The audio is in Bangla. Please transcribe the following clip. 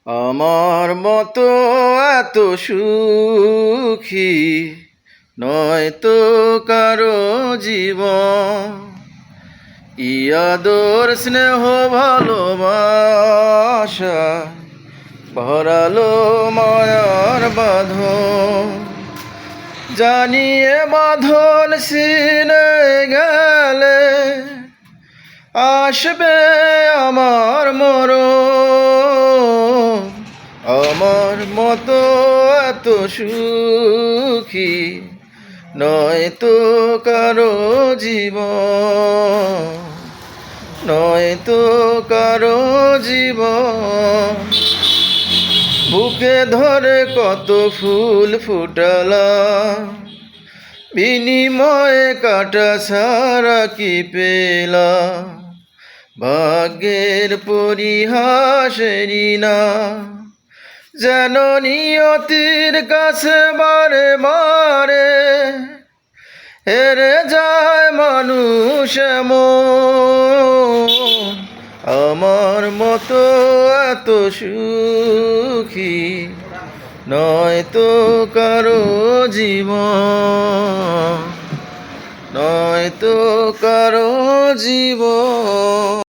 আমার মতো এত সুখী নয়তো কারো জীবন। ইয়াদর স্নেহ ভালোবাসা ভরালো মায়ার বাঁধন। জানিয়ে বাঁধন ছিনে গেলে আসবে আমার মরণ। আমার মতো এত সুখী নয়তো কারো জীবন, নয়তো কারো জীবন। বুকে ধরে কত ফুল ফুটালাম, বিনিময়ে কাটা ছাড়া কি পেলাম? ভাগ্যের পরিহাসেরই না, যেন নিয়তির কাছে বারে বারে হেরে যায় মানুষ এমন। আমার মতো এত সুখী নয়তো কারো জীবন, নয়তো কারো জীবন।